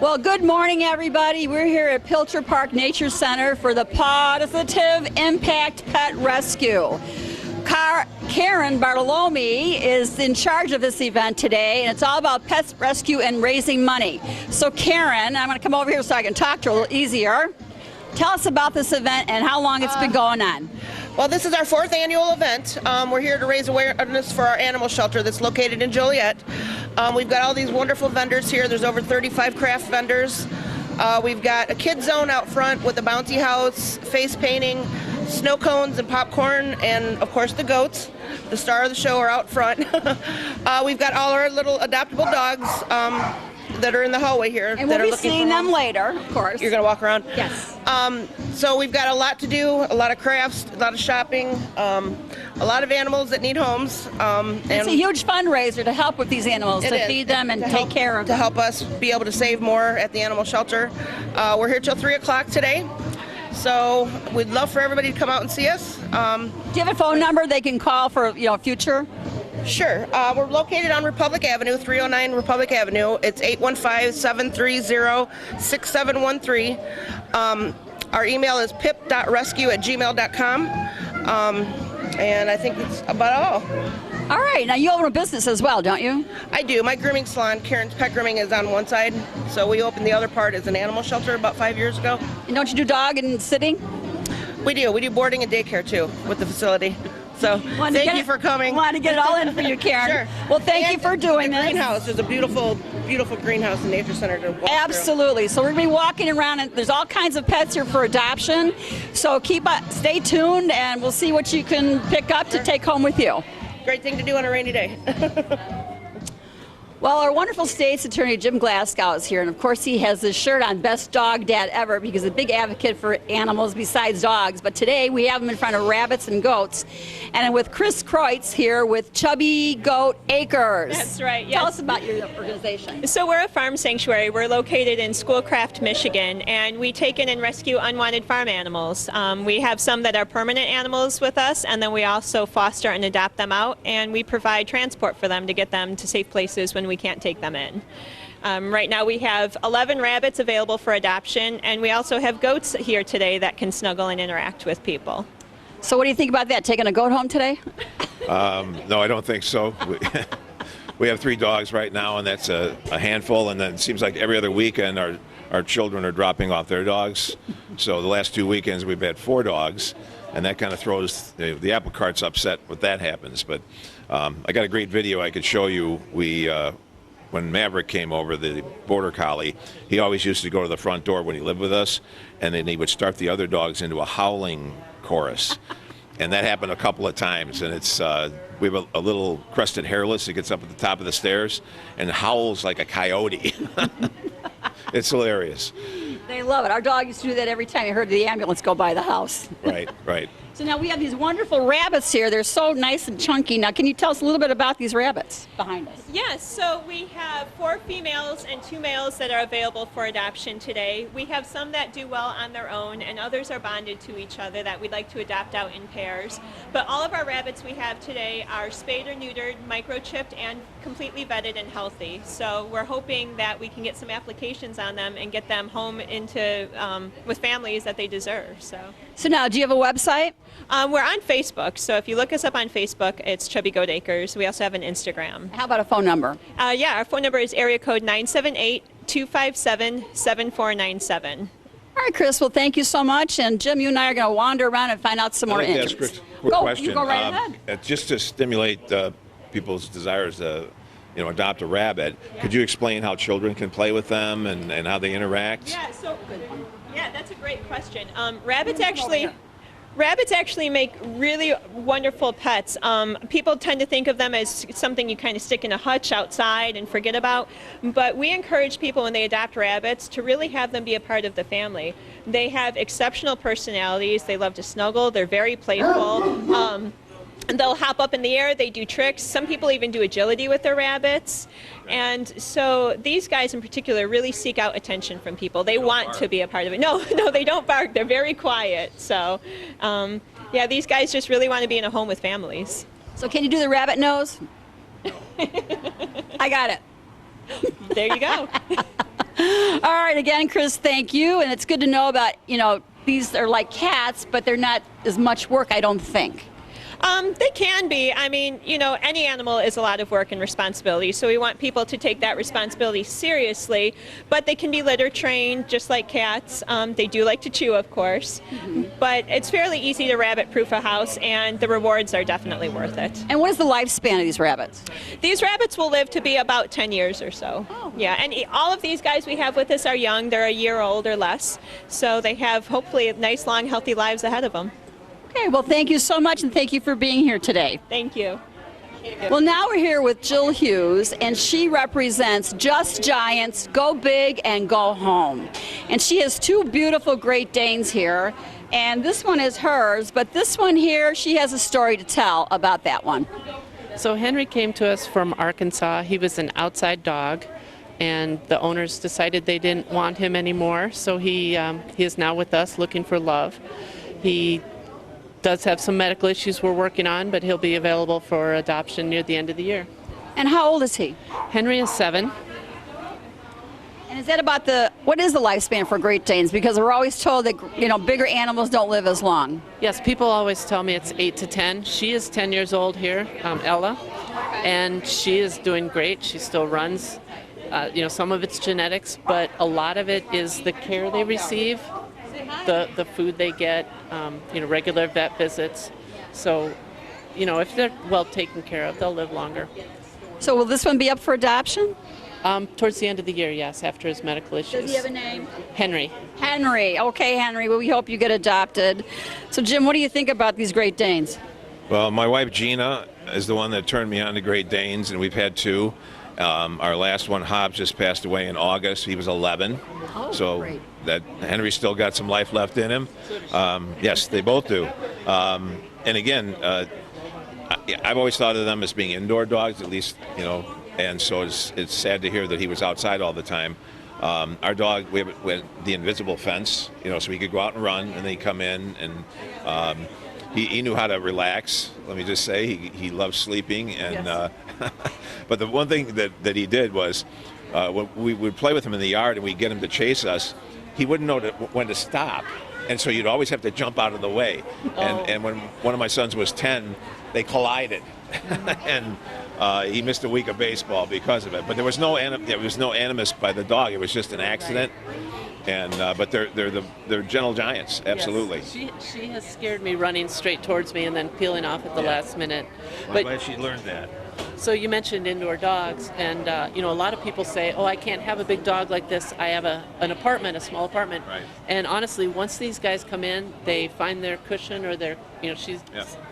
Well, good morning, everybody. We're here at Pilcher Park Nature Center for the Pawsitive Impact Pet Rescue. Karen Bartolome is in charge of this event today, and it's all about pet rescue and raising money. So Karen, I'm going to come over here so I can talk to her a little easier. Tell us about this event and how long it's been going on. Well, this is our 4th annual event. We're here to raise awareness for our animal shelter that's located in Joliet. We've got all these wonderful vendors here. There's over 35 craft vendors. We've got a kid zone out front with a bouncy house, face painting, snow cones and popcorn, and of course the goats. The star of the show are out front. We've got all our little adoptable dogs that are in the hallway here. And we'll be seeing them later, of course. You're going to walk around? Yes. So we've got a lot to do, a lot of crafts, a lot of shopping, a lot of animals that need homes. It's a huge fundraiser to help with these animals, to feed them and take care of them. To help us be able to save more at the animal shelter. We're here till 3 o'clock today. So we'd love for everybody to come out and see us. Do you have a phone number they can call for future? Sure. We're located on Republic Avenue, 309 Republic Avenue. It's 815-730-6713. Our email is pip.rescue@gmail.com. And I think that's about all. All right. Now, you own a business as well, don't you? I do. My grooming salon, Karen's Pet Grooming, is on one side. So we opened the other part as an animal shelter about 5 years ago. And don't you do dog and sitting? We do. We do boarding and daycare, too, with the facility. So thank you for coming. Want to get it all in for you, Karen. Sure. Well, thank you for doing this. Greenhouse. There's a beautiful, beautiful greenhouse and nature center to walk Absolutely. through. So we're going to be walking around, and there's all kinds of pets here for adoption. So stay tuned, and we'll see what you can pick up to take home with you. Great thing to do on a rainy day. Well, our wonderful state's attorney, Jim Glasgow, is here, and of course he has his shirt on, Best Dog Dad Ever, because he's a big advocate for animals besides dogs. But today we have him in front of rabbits and goats, and with Chris Kreutz here with Chubby Goat Acres. That's right, yes. Tell us about your organization. So we're a farm sanctuary. We're located in Schoolcraft, Michigan, and we take in and rescue unwanted farm animals. We have some that are permanent animals with us, and then we also foster and adopt them out, and we provide transport for them to get them to safe places when we can't take them in. Right now we have 11 rabbits available for adoption, and we also have goats here today that can snuggle and interact with people. So what do you think about that, taking a goat home today? No, I don't think so. We have 3 dogs right now, and that's a handful, and then it seems like every other weekend our children are dropping off their dogs. So the last 2 weekends we've had 4 dogs, and that kind of throws the apple cart's upset when that happens. But I got a great video I could show you. When Maverick came over, the border collie, he always used to go to the front door when he lived with us, and then he would start the other dogs into a howling chorus. And that happened a couple of times, and it's we have a little crested hairless that gets up at the top of the stairs and howls like a coyote. It's hilarious. They love it. Our dog used to do that every time he heard the ambulance go by the house. Right, right. So now we have these wonderful rabbits here. They're so nice and chunky. Now, can you tell us a little bit about these rabbits behind us? Yes, so we have 4 females and 2 males that are available for adoption today. We have some that do well on their own, and others are bonded to each other that we'd like to adopt out in pairs. But all of our rabbits we have today are spayed or neutered, microchipped, and completely vetted and healthy. So we're hoping that we can get some applications on them and get them home into with families that they deserve. So now, do you have a website? We're on Facebook, so if you look us up on Facebook, it's Chubby Goat Acres. We also have an Instagram. How about a phone number? Yeah, our phone number is area code 978-257-7497. All right, Chris, well, thank you so much. And Jim, you and I are going to wander around and find out some more That's interests. a quick question. You go right ahead. Just to stimulate people's desires to adopt a rabbit, could you explain how children can play with them and how they interact? Yeah, that's a great question. Rabbits actually make really wonderful pets. People tend to think of them as something you kind of stick in a hutch outside and forget about, but we encourage people when they adopt rabbits to really have them be a part of the family. They have exceptional personalities. They love to snuggle. They're very playful. And they'll hop up in the air, they do tricks. Some people even do agility with their rabbits. And so these guys in particular really seek out attention from people. They want to be a part of it. No, they don't bark. They're very quiet. So, yeah, these guys just really want to be in a home with families. So can you do the rabbit nose? I got it. There you go. All again, Chris, thank you. And it's good to know about, these are like cats, but they're not as much work, I don't think. They can be. I mean, any animal is a lot of work and responsibility, so we want people to take that responsibility seriously, but they can be litter trained just like cats. They do like to chew, of course, but it's fairly easy to rabbit-proof a house, and the rewards are definitely worth it. And what is the lifespan of these rabbits? These rabbits will live to be about 10 years or so. Oh. Yeah, and all of these guys we have with us are young. They're a year old or less, so they have hopefully nice, long, healthy lives ahead of them. Okay, well, thank you so much, and thank you for being here today. Thank you. Well, now we're here with Jill Hughes, and she represents Just Giants, Go Big and Go Home. And she has two beautiful Great Danes here, and this one is hers, but this one here, she has a story to tell about that one. So Henry came to us from Arkansas. He was an outside dog, and the owners decided they didn't want him anymore, so he is now with us looking for love. He does have some medical issues we're working on, but he'll be available for adoption near the end of the year. And how old is he? Henry is 7. And is that about what is the lifespan for Great Danes? Because we're always told that, bigger animals don't live as long. Yes, people always tell me it's 8 to 10. She is 10 years old here, Ella, and she is doing great. She still runs. Some of it's genetics, but a lot of it is the care they receive, the food they get, regular vet visits. So, if they're well taken care of, they'll live longer. So will this one be up for adoption? Towards the end of the year, yes, after his medical issues. Does he have a name? Henry. Henry. Okay, Henry. Well, we hope you get adopted. So, Jim, what do you think about these Great Danes? Well, my wife Gina is the one that turned me on to Great Danes, and we've had 2. Our last one, Hobbs, just passed away in August. He was 11. Oh, so great. That Henry's still got some life left in him. Yes, they both do. And again, I've always thought of them as being indoor dogs, at least, and so it's sad to hear that he was outside all the time. Our dog, we have the invisible fence, so he could go out and run, and then he'd come in, and he knew how to relax. Let me just say, he loves sleeping, and Yes. but the one thing that he did was when we would play with him in the yard and we'd get him to chase us, he wouldn't know when to stop, and so you'd always have to jump out of the way. And when one of my sons was 10, they collided, and he missed a week of baseball because of it. But there was no animus by the dog. It was just an accident. And but they're gentle giants, absolutely. Yes. She has scared me running straight towards me and then peeling off at the last minute. I'm glad she learned that. So you mentioned indoor dogs, and a lot of people say, "Oh, I can't have a big dog like this. I have an apartment, a small apartment." Right. And honestly, once these guys come in, they find their cushion or their,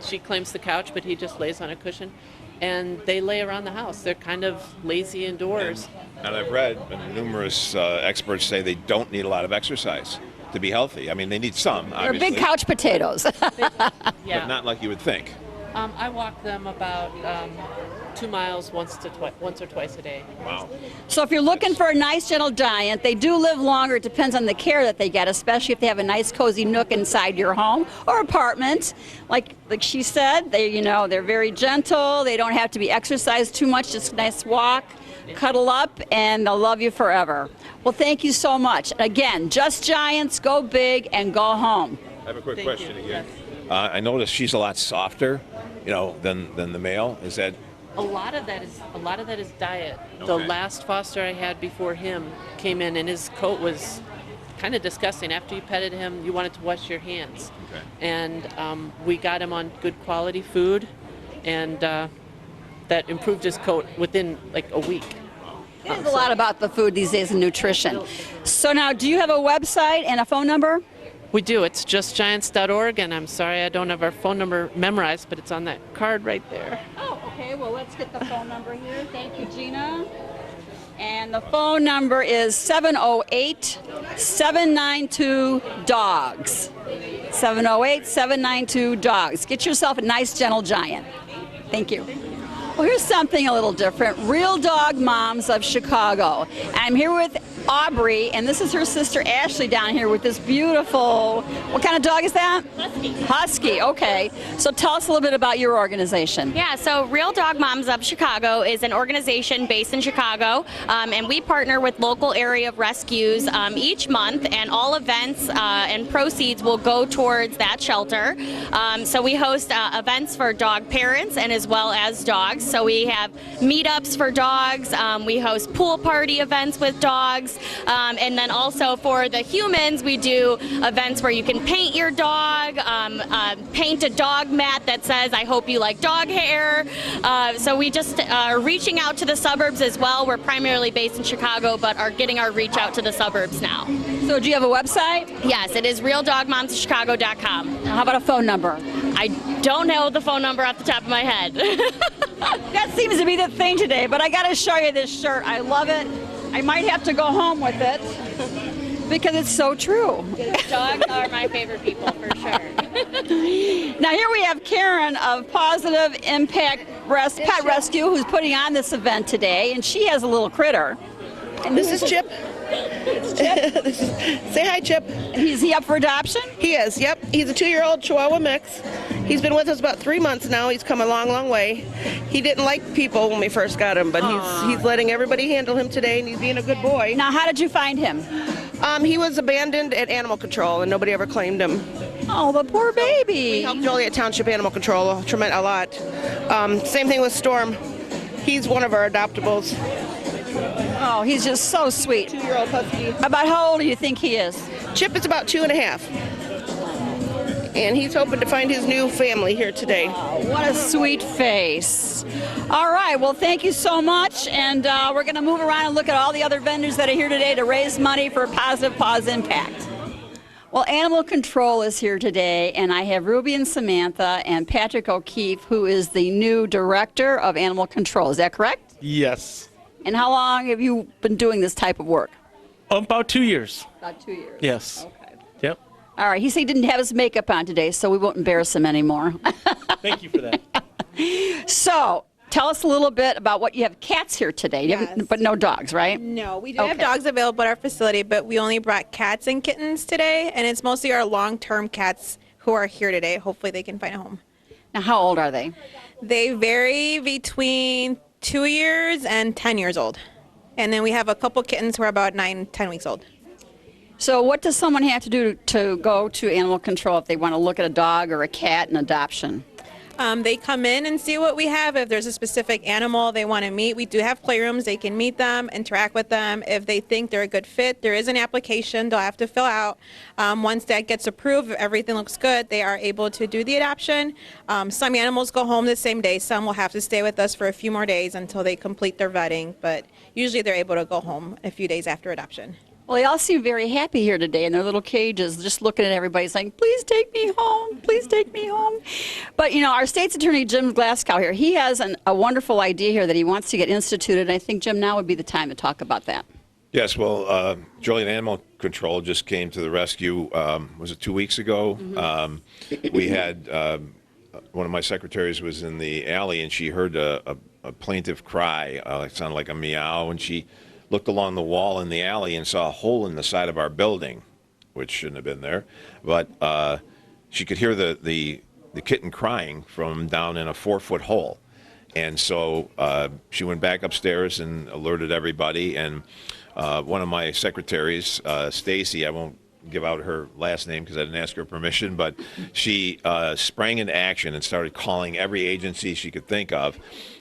she claims the couch, but he just lays on a cushion, and they lay around the house. They're kind of lazy indoors. And I've read numerous experts say they don't need a lot of exercise to be healthy. I mean, they need some, They're obviously, big couch potatoes. Yeah. but not like you would think. I walk them about 2 miles once or twice a day. Wow. So if you're looking for a nice, gentle giant, they do live longer. It depends on the care that they get, especially if they have a nice, cozy nook inside your home or apartment. Like she said, they're very gentle. They don't have to be exercised too much. Just a nice walk, cuddle up, and they'll love you forever. Well, thank you so much. Again, Just Giants, Go Big and Go Home. I have a quick Thank question you. again. I noticed she's a lot softer, than the male. Is that? A lot of that is diet. The Okay. last foster I had before him came in, and his coat was kind of disgusting. After you petted him, you wanted to wash your hands. Okay. And we got him on good quality food, and that improved his coat within like a week. There's a lot about the food these days and nutrition. So now, do you have a website and a phone number? We do. It's justgiants.org, and I'm sorry I don't have our phone number memorized, but it's on that card right there. Oh, okay. Well, let's get the phone number here. Thank you, Gina. And the phone number is 708-792-DOGS. 708-792-DOGS. Get yourself a nice, gentle giant. Thank you. Well, here's something a little different. Real Dog Moms of Chicago. I'm here with Aubrey, and this is her sister Ashley down here with this beautiful, what kind of dog is that? Husky. Husky, okay. So tell us a little bit about your organization. Yeah, so Real Dog Moms of Chicago is an organization based in Chicago, and we partner with local area rescues each month, and all events and proceeds will go towards that shelter. So we host events for dog parents and as well as dogs. So we have meetups for dogs, we host pool party events with dogs, and then also for the humans, we do events where you can paint your dog, paint a dog mat that says, I hope you like dog hair. So we just are reaching out to the suburbs as well. We're primarily based in Chicago, but are getting our reach out to the suburbs now. So do you have a website? Yes, it is realdogmomsofchicago.com. How about a phone number? I don't know the phone number off the top of my head. That seems to be the thing today, but I got to show you this shirt. I love it. I might have to go home with it because it's so true. Dogs are my favorite people for sure. Now here we have Karen of Pawsitive Impact Pet Rescue who's putting on this event today, and she has a little critter. And This is Chip. Say hi, Chip. Is he up for adoption? He is, yep. He's a 2-year-old Chihuahua mix. He's been with us about 3 months now. He's come a long, long way. He didn't like people when we first got him, but he's letting everybody handle him today, and he's being a good boy. Now how did you find him? He was abandoned at animal control, and nobody ever claimed him. Oh, the poor baby. We helped Joliet Township Animal Control a lot. Same thing with Storm. He's one of our adoptables. Oh, he's just so sweet. 2-year-old husky. About how old do you think he is? Chip is about 2.5. And he's hoping to find his new family here today. What a sweet face. All right, well, thank you so much. And we're going to move around and look at all the other vendors that are here today to raise money for Positive Paws Impact. Well, Animal Control is here today, and I have Ruby and Samantha and Patrick O'Keefe, who is the new director of Animal Control. Is that correct? Yes. And how long have you been doing this type of work? About 2 years. About 2 years. Yes. Okay. Yep. All right, he said he didn't have his makeup on today, so we won't embarrass him anymore. Thank you for that. So, tell us a little bit about what you have. Cats here today, you haven't- Yes. but no dogs, right? No, we do Okay. have dogs available at our facility, but we only brought cats and kittens today, and it's mostly our long-term cats who are here today. Hopefully they can find a home. Now, how old are they? They vary between 2 years and 10 years old. And then we have a couple kittens who are about 9, 10 weeks old. So what does someone have to do to go to Animal Control if they want to look at a dog or a cat in adoption? They come in and see what we have. If there's a specific animal they want to meet, we do have playrooms. They can meet them, interact with them. If they think they're a good fit, there is an application they'll have to fill out. Once that gets approved, if everything looks good, they are able to do the adoption. Some animals go home the same day. Some will have to stay with us for a few more days until they complete their vetting, but usually they're able to go home a few days after adoption. Well, they all seem very happy here today in their little cages, just looking at everybody saying, please take me home, please take me home. But, you know, our state's attorney, Jim Glasgow here, he has a wonderful idea here that he wants to get instituted, and I think, Jim, now would be the time to talk about that. Yes, well, Joliet Animal Control just came to the rescue, was it 2 weeks ago? We had, one of my secretaries was in the alley, and she heard a plaintive cry. It sounded like a meow, and she looked along the wall in the alley and saw a hole in the side of our building, which shouldn't have been there. But she could hear the kitten crying from down in a 4-foot hole. And so she went back upstairs and alerted everybody. And one of my secretaries, Stacy, I won't give out her last name because I didn't ask her permission, but she sprang into action and started calling every agency she could think of.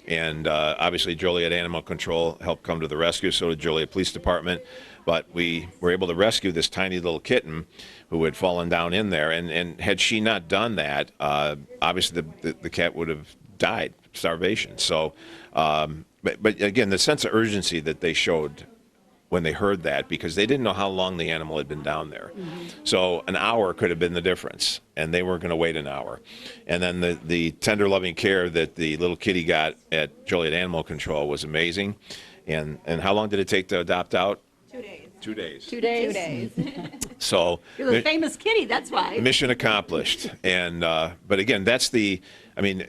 And obviously Joliet Animal Control helped come to the rescue, so did Joliet Police Department. But we were able to rescue this tiny little kitten who had fallen down in there. And had she not done that, obviously the cat would have died, starvation. So, but again, the sense of urgency that they showed when they heard that, because they didn't know how long the animal had been down there. So an hour could have been the difference, and they weren't going to wait an hour. And then the tender, loving care that the little kitty got at Joliet Animal Control was amazing. And how long did it take to adopt out? 2 days. 2 days. 2 days? 2 days. So You're the famous kitty, that's why. mission accomplished. And but again, that's the, I mean,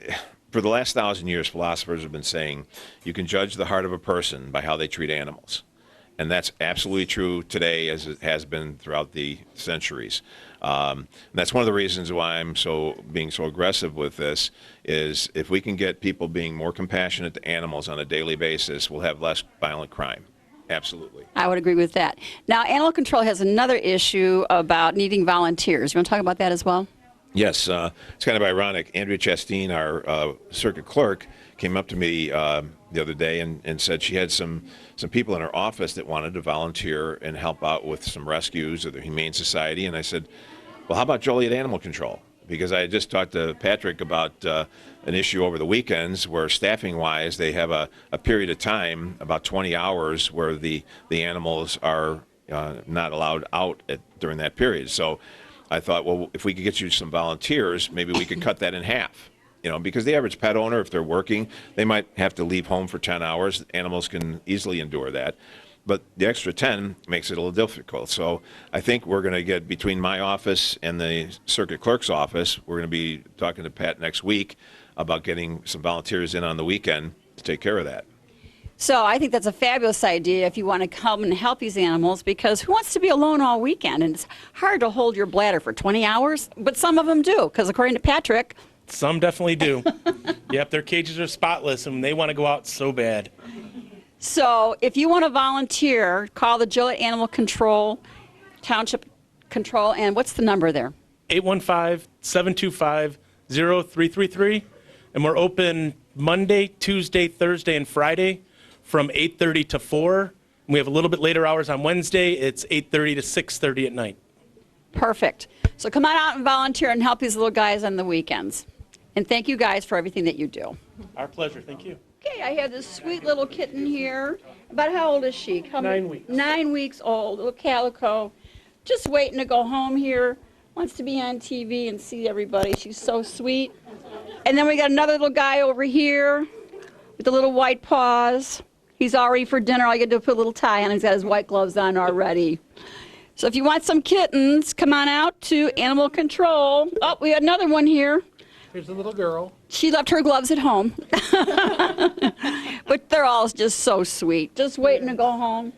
for the last 1,000 years, philosophers have been saying you can judge the heart of a person by how they treat animals. And that's absolutely true today as it has been throughout the centuries. And that's one of the reasons why I'm being so aggressive with this is if we can get people being more compassionate to animals on a daily basis, we'll have less violent crime. Absolutely. I would agree with that. Now, animal control has another issue about needing volunteers. You want to talk about that as well? Yes, it's kind of ironic. Andrea Chastain, our circuit clerk, came up to me the other day and said she had some people in her office that wanted to volunteer and help out with some rescues or the Humane Society. And I said, well, how about Joliet Animal Control? Because I had just talked to Patrick about an issue over the weekends where staffing-wise they have a period of time, about 20 hours, where the animals are not allowed out during that period. So I thought, well, if we could get you some volunteers, maybe we could cut that in half. You know, because the average pet owner, if they're working, they might have to leave home for 10 hours. Animals can easily endure that. But the extra 10 makes it a little difficult. So I think we're going to get, between my office and the circuit clerk's office, we're going to be talking to Pat next week about getting some volunteers in on the weekend to take care of that. So I think that's a fabulous idea if you want to come and help these animals, because who wants to be alone all weekend? And it's hard to hold your bladder for 20 hours, but some of them do, because according to Patrick, Some definitely do. Yep, their cages are spotless and they want to go out so bad. so if you want to volunteer, call the Joliet Animal Control, Township Control, and what's the number there? 815-725-0333. And we're open Monday, Tuesday, Thursday, and Friday from 8:30 to 4. And we have a little bit later hours on Wednesday. It's 8:30 to 6:30 at night. Perfect. So come on out and volunteer and help these little guys on the weekends. And thank you guys for everything that you do. Our pleasure. Thank you. Okay, I have this sweet little kitten here. About how old is she? 9 weeks. 9 weeks old, little calico. Just waiting to go home here. Wants to be on TV and see everybody. She's so sweet. And then we got another little guy over here with the little white paws. He's all ready for dinner. All you got to do is put a little tie on. He's got his white gloves on already. So if you want some kittens, come on out to Animal Control. Oh, we got another one here. Here's a little girl. She left her gloves at home. But they're all just so sweet, just waiting to go home.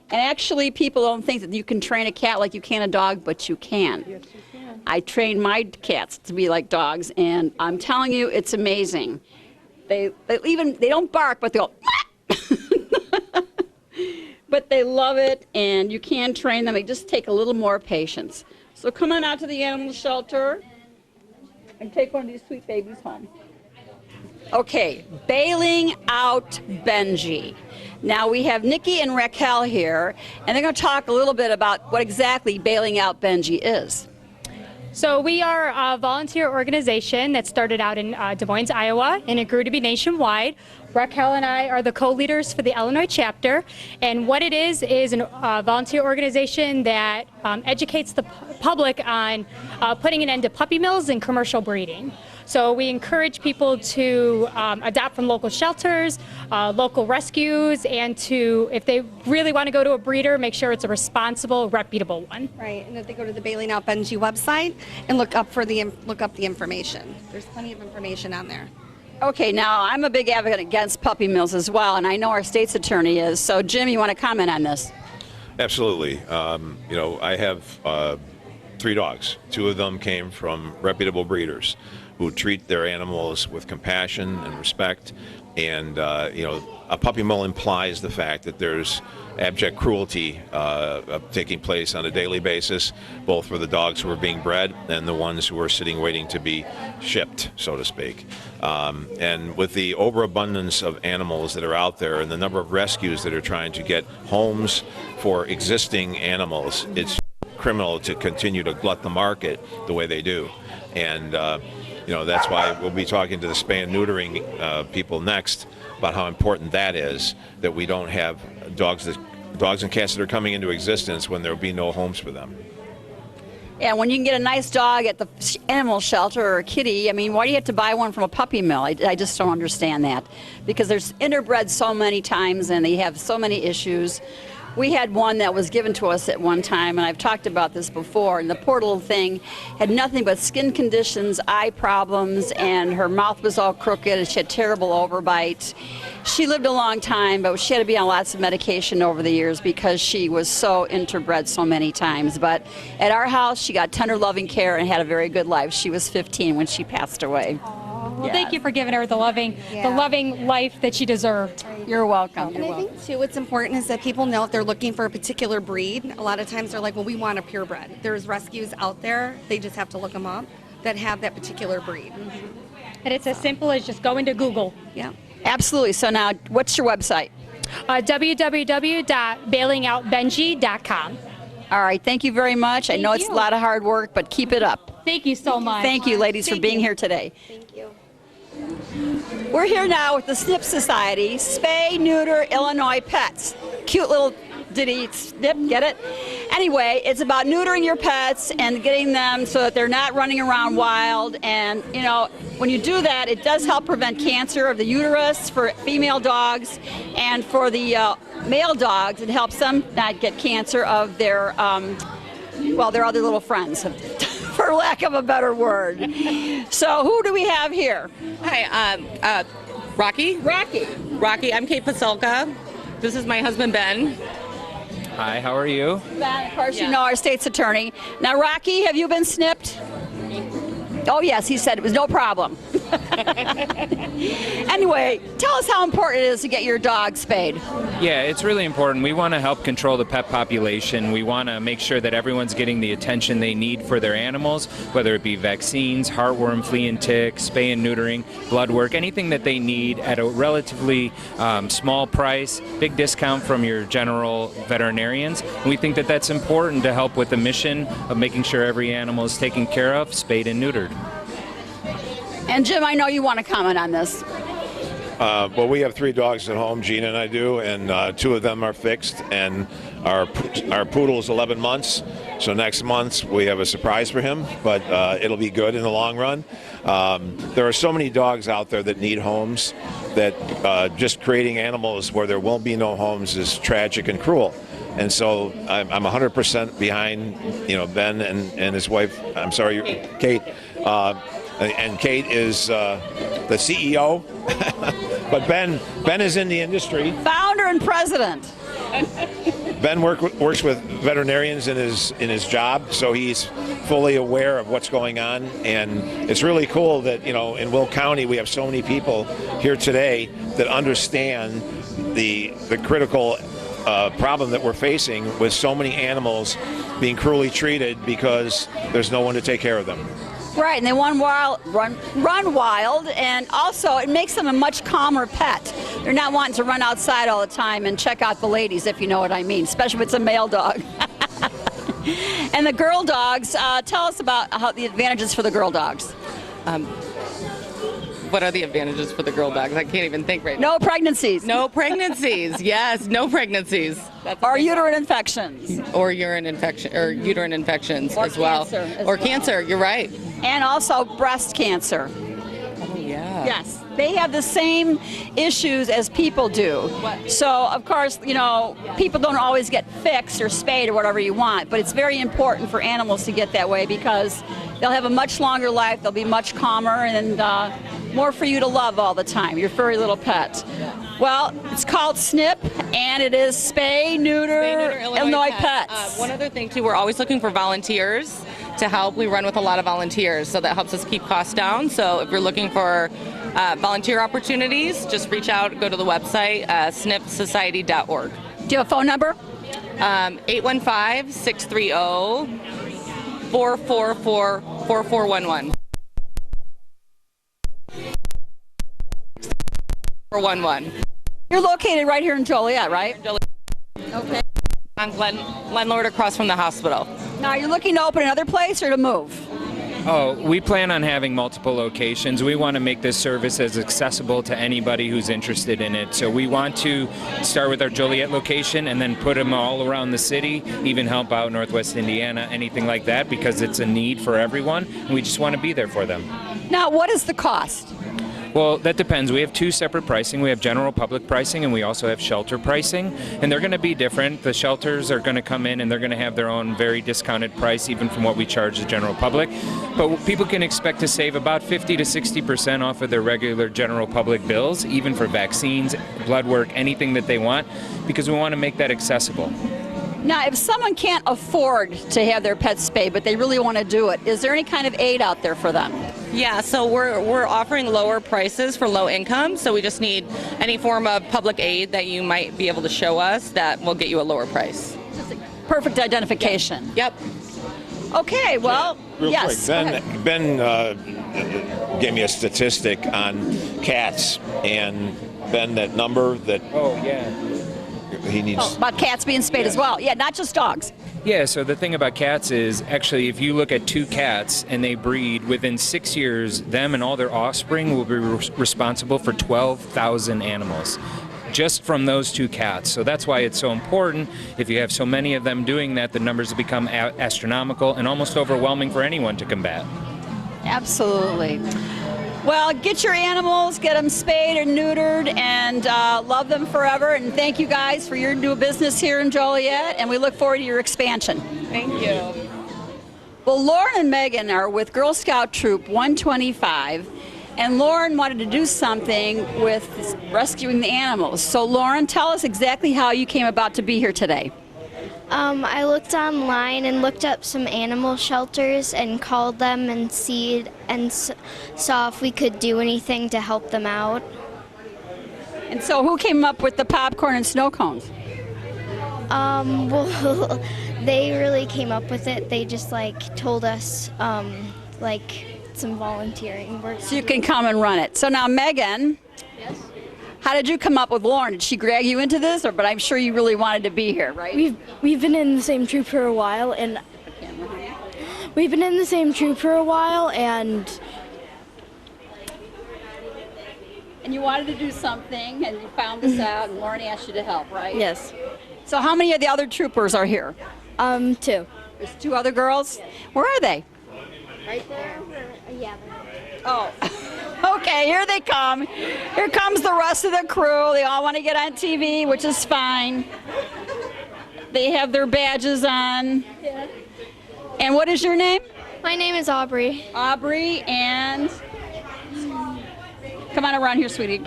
And actually, people don't think that you can train a cat like you can a dog, but you can. Yes, you can. I train my cats to be like dogs, and I'm telling you, it's amazing. They don't bark, but they'll. But they love it, and you can train them. They just take a little more patience. So come on out to the animal shelter and take one of these sweet babies home. Okay, bailing out Benji. Now we have Nikki and Raquel here, and they're going to talk a little bit about what exactly bailing out Benji is. So we are a volunteer organization that started out in Des Moines, Iowa, and it grew to be nationwide. Raquel and I are the co-leaders for the Illinois chapter, and what it is a volunteer organization that educates the public on putting an end to puppy mills and commercial breeding. So we encourage people to adopt from local shelters, local rescues, and to, if they really want to go to a breeder, make sure it's a responsible, reputable one. Right, and that they go to the Bailing Out Benji website and look up the information. There's plenty of information on there. Okay, now I'm a big advocate against puppy mills as well, and I know our state's attorney is. So Jim, you want to comment on this? Absolutely. I have 3 dogs. 2 of them came from reputable breeders who treat their animals with compassion and respect. And, a puppy mill implies the fact that there's abject cruelty taking place on a daily basis, both for the dogs who are being bred and the ones who are sitting waiting to be shipped, so to speak. And with the overabundance of animals that are out there and the number of rescues that are trying to get homes for existing animals, it's criminal to continue to glut the market the way they do. And that's why we'll be talking to the spay and neutering people next about how important that is, that we don't have dogs and cats that are coming into existence when there will be no homes for them. Yeah, when you can get a nice dog at the animal shelter or a kitty, I mean, why do you have to buy one from a puppy mill? I just don't understand that, because there's interbred so many times and they have so many issues. We had one that was given to us at one time, and I've talked about this before, and the poor little thing had nothing but skin conditions, eye problems, and her mouth was all crooked, and she had terrible overbite. She lived a long time, but she had to be on lots of medication over the years because she was so interbred so many times. But at our house, she got tender, loving care and had a very good life. She was 15 when she passed away. Well, thank you for giving her the loving life that she deserved. You're welcome. And I think too, what's important is that people know if they're looking for a particular breed. A lot of times they're like, well, we want a purebred. There's rescues out there. They just have to look them up that have that particular breed. And it's as simple as just going to Google. Yeah. Absolutely. So now, what's your website? www.bailingoutbenji.com. All right. Thank you very much. I know it's a lot of hard work, but keep it up. Thank you so much. Thank you, ladies, for being here today. Thank you. We're here now with the Snip Society, Spay, Neuter, Illinois Pets. Cute little ditty, snip, get it? Anyway, it's about neutering your pets and getting them so that they're not running around wild. And, you know, when you do that, it does help prevent cancer of the uterus for female dogs. And for the male dogs, it helps them not get cancer of their, their other little friends, for lack of a better word. So who do we have here? Hi, Rocky. Rocky, I'm Kate Pasolka. This is my husband, Ben. Hi, how are you? Ben, of course, you know our state's attorney. Now, Rocky, have you been snipped? Oh, yes, he said it was no problem. Anyway, tell us how important it is to get your dog spayed. Yeah, it's really important. We want to help control the pet population. We want to make sure that everyone's getting the attention they need for their animals, whether it be vaccines, heartworm, flea and tick, spay and neutering, blood work, anything that they need at a relatively small price, big discount from your general veterinarians. And we think that that's important to help with the mission of making sure every animal is taken care of, spayed and neutered. And Jim, I know you want to comment on this. Well, we have 3 dogs at home, Gina and I do, and 2 of them are fixed, and our poodle is 11 months, so next month we have a surprise for him, but it'll be good in the long run. There are so many dogs out there that need homes that just creating animals where there will be no homes is tragic and cruel. And so I'm 100% behind, Ben and his wife. I'm sorry, Kate. And Kate is the CEO, but Ben is in the industry. Founder and president. Ben works with veterinarians in his job, so he's fully aware of what's going on. And it's really cool that in Will County we have so many people here today that understand the critical problem that we're facing with so many animals being cruelly treated because there's no one to take care of them. Right, and they run wild, and also it makes them a much calmer pet. They're not wanting to run outside all the time and check out the ladies, if you know what I mean, especially if it's a male dog. And the girl dogs, tell us about how the advantages for the girl dogs. What are the advantages for the girl dogs? I can't even think right now. No pregnancies. No pregnancies. Yes, no pregnancies. Or uterine infections. Or uterine infections Or as well. Or cancer, you're right. And also breast cancer. Oh, yeah. Yes. They have the same issues as people do. So, of course, people don't always get fixed or spayed or whatever you want, but it's very important for animals to get that way because they'll have a much longer life, they'll be much calmer, and more for you to love all the time, your furry little pet. Well, it's called Snip, and it is Spay, Neuter, Illinois Pets. One other thing, too, we're always looking for volunteers to help. We run with a lot of volunteers, so that helps us keep costs down. So if you're looking for volunteer opportunities, just reach out, go to the website, snipsociety.org. Do you have a phone number? 815-630-444-4411. 411. You're located right here in Joliet, right? Okay. On Glen Lord across from the hospital. Now, you're looking to open another place or to move? Oh, we plan on having multiple locations. We want to make this service as accessible to anybody who's interested in it. So we want to start with our Joliet location and then put them all around the city, even help out Northwest Indiana, anything like that, because it's a need for everyone. And we just want to be there for them. Now, what is the cost? Well, that depends. We have two separate pricing. We have general public pricing and we also have shelter pricing. And they're going to be different. The shelters are going to come in and they're going to have their own very discounted price even from what we charge the general public. But people can expect to save about 50 to 60% off of their regular general public bills, even for vaccines, blood work, anything that they want, because we want to make that accessible. Now, if someone can't afford to have their pets spayed, but they really want to do it, is there any kind of aid out there for them? Yeah, so we're offering lower prices for low income, so we just need any form of public aid that you might be able to show us that will get you a lower price. Perfect identification. Yep. Okay, well, Real yes. quick, Ben gave me a statistic on cats, and Ben, that number that he needs. Oh, about cats being spayed as well. Yeah, not just dogs. Yeah, so the thing about cats is actually if you look at two cats and they breed, within 6 years, them and all their offspring will be responsible for 12,000 animals just from those two cats. So that's why it's so important. If you have so many of them doing that, the numbers have become astronomical and almost overwhelming for anyone to combat. Absolutely. Well, get your animals, get them spayed and neutered, and love them forever. And thank you guys for your new business here in Joliet, and we look forward to your expansion. Thank you. Well, Lauren and Megan are with Girl Scout Troop 125, and Lauren wanted to do something with rescuing the animals. So, Lauren, tell us exactly how you came about to be here today. I looked online and looked up some animal shelters and called them and saw if we could do anything to help them out. And so who came up with the popcorn and snow cones? Well, they really came up with it. They just told us some volunteering work. So you can come and run it. So now, Megan. Yes. How did you come up with Lauren? Did she drag you into this, but I'm sure you really wanted to be here, right? We've been in the same troop for a while, and and you wanted to do something, and you found this out, and Lauren asked you to help, right? Yes. So how many of the other troopers are here? 2. There's 2 other girls. Where are they? Right there. Yeah. Oh. Okay, here they come. Here comes the rest of the crew. They all want to get on TV, which is fine. They have their badges on. Yeah. And what is your name? My name is Aubrey. Aubrey, and come on around here, sweetie.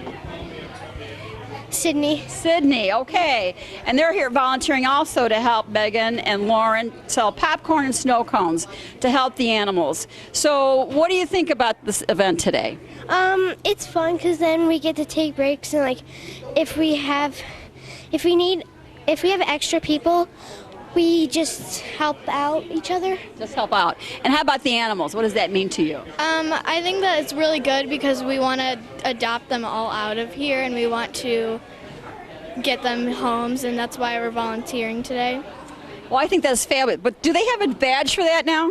Sydney, okay. And they're here volunteering also to help Megan and Lauren sell popcorn and snow cones to help the animals. So what do you think about this event today? It's fun because then we get to take breaks, and if we have extra people, we just help out each other. Just help out. And how about the animals? What does that mean to you? I think that it's really good because we want to adopt them all out of here, and we want to get them homes, and that's why we're volunteering today. Well, I think that's fabulous. But do they have a badge for that now?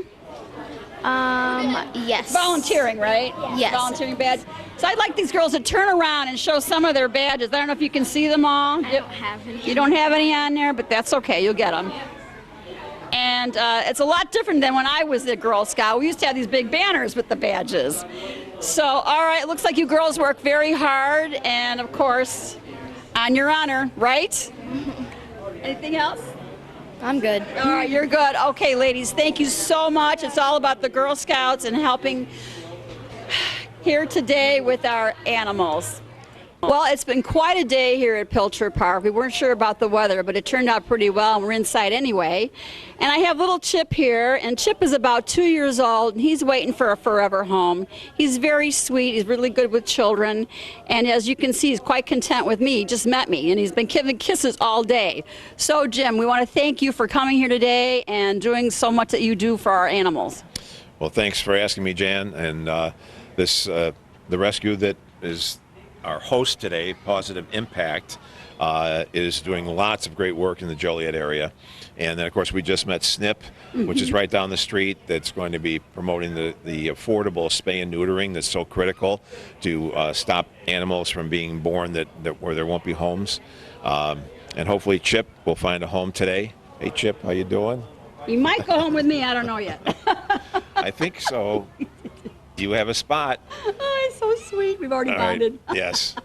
Yes. Volunteering, right? Yes. Volunteering badge. So I'd like these girls to turn around and show some of their badges. I don't know if you can see them all. I don't have any. You don't have any on there, but that's okay. You'll get them. And it's a lot different than when I was a Girl Scout. We used to have these big banners with the badges. So, all right, it looks like you girls work very hard, and of course, on your honor, right? Anything else? I'm good. All right, you're good. Okay, ladies, thank you so much. It's all about the Girl Scouts and helping here today with our animals. Well, it's been quite a day here at Pilcher Park. We weren't sure about the weather, but it turned out pretty well, and we're inside anyway. And I have little Chip here, and Chip is about 2 years old, and he's waiting for a forever home. He's very sweet. He's really good with children, and as you can see, he's quite content with me. He just met me, and he's been giving kisses all day. So, Jim, we want to thank you for coming here today and doing so much that you do for our animals. Well, thanks for asking me, Jan. And the rescue that is our host today, Pawsitive Impact, is doing lots of great work in the Joliet area. And then, of course, we just met Snip, which is right down the street, that's going to be promoting the affordable spay and neutering that's so critical to stop animals from being born where there won't be homes. And hopefully Chip will find a home today. Hey, Chip, how you doing? You might go home with me. I don't know yet. I think so. you have a spot. Oh, it's so sweet. We've already All right. bonded. Yes.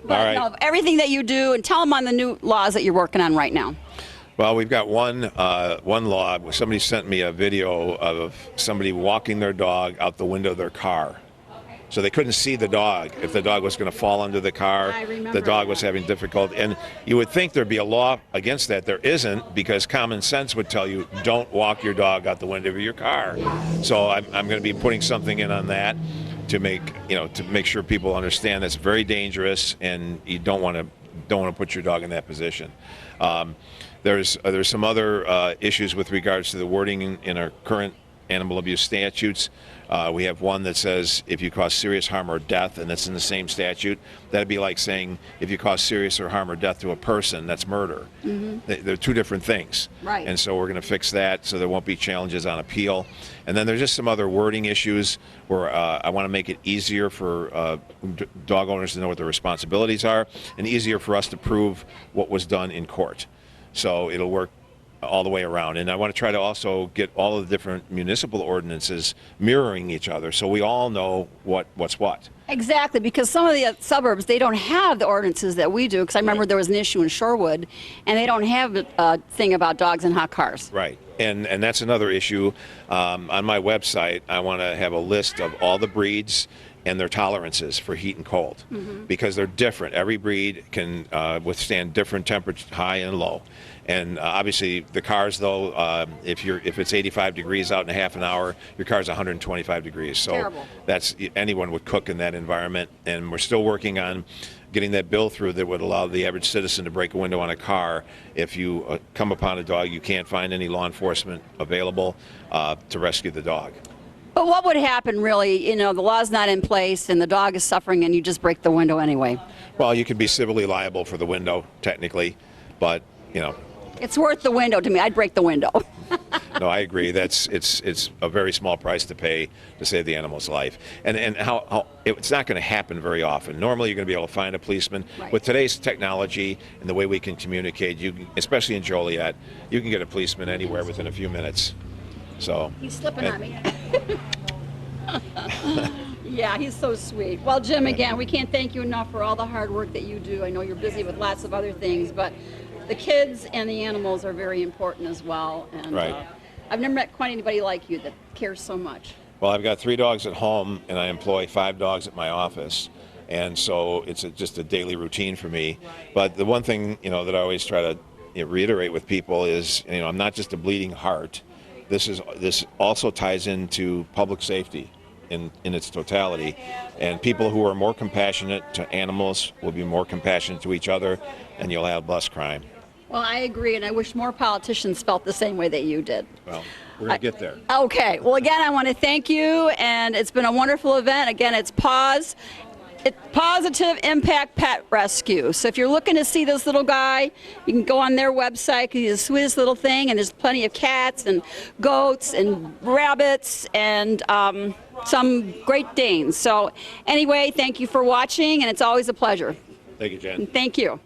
But All right. no, everything that you do, and tell them on the new laws that you're working on right now. Well, we've got one law. Somebody sent me a video of somebody walking their dog out the window of their car. So they couldn't see the dog. If the dog was going to fall under the car, I remember the dog that. was having difficulty. And you would think there'd be a law against that. There isn't, because common sense would tell you don't walk your dog out the window of your car. So I'm going to be putting something in on that to make sure people understand that's very dangerous, and you don't want to put your dog in that position. There's some other issues with regards to the wording in our current animal abuse statutes. We have one that says if you cause serious harm or death, and that's in the same statute. That'd be like saying if you cause serious or harm or death to a person, that's murder. They're two different things. Right. And so we're going to fix that so there won't be challenges on appeal. And then there's just some other wording issues where I want to make it easier for dog owners to know what their responsibilities are, and easier for us to prove what was done in court. So it'll work all the way around. And I want to try to also get all of the different municipal ordinances mirroring each other so we all know what's what. Exactly, because some of the suburbs, they don't have the ordinances that we do, because I remember there was an issue in Shorewood, and they don't have a thing about dogs in hot cars. Right. And that's another issue. On my website, I want to have a list of all the breeds and their tolerances for heat and cold, because they're different. Every breed can withstand different temperatures, high and low. And obviously the cars, though, if it's 85 degrees out in a half an hour, your car's 125 degrees. So Terrible. that's, anyone would cook in that environment. And we're still working on getting that bill through that would allow the average citizen to break a window on a car if you come upon a dog you can't find any law enforcement available to rescue the dog. But what would happen really, the law's not in place and the dog is suffering and you just break the window anyway? Well, you could be civilly liable for the window, technically, but, It's worth the window to me. I'd break the window. no, I agree. It's a very small price to pay to save the animal's life, and how it's not going to happen very often. Normally, you're going to be able to find a policeman. Right. With today's technology and the way we can communicate, especially in Joliet, you can get a policeman anywhere within a few minutes. So He's slipping on me. Yeah, he's so sweet. Well, Jim, again, we can't thank you enough for all the hard work that you do. I know you're busy with lots of other things, but the kids and the animals are very important as well. And Right. I've never met quite anybody like you that cares so much. Well, I've got 3 dogs at home, and I employ 5 dogs at my office, and so it's just a daily routine for me. But the one thing that I always try to reiterate with people is, I'm not just a bleeding heart. This also ties into public safety in its totality, and people who are more compassionate to animals will be more compassionate to each other, and you'll have less crime. Well, I agree, and I wish more politicians felt the same way that you did. Well, we're going to get there. Okay. Well, again, I want to thank you, and it's been a wonderful event. Again, it's Pawsitive Impact Pet Rescue. So if you're looking to see this little guy, you can go on their website, 'cause he's the sweetest little thing, and there's plenty of cats and goats and rabbits and some Great Danes. So anyway, thank you for watching, and it's always a pleasure. Thank you, Jen. Thank you.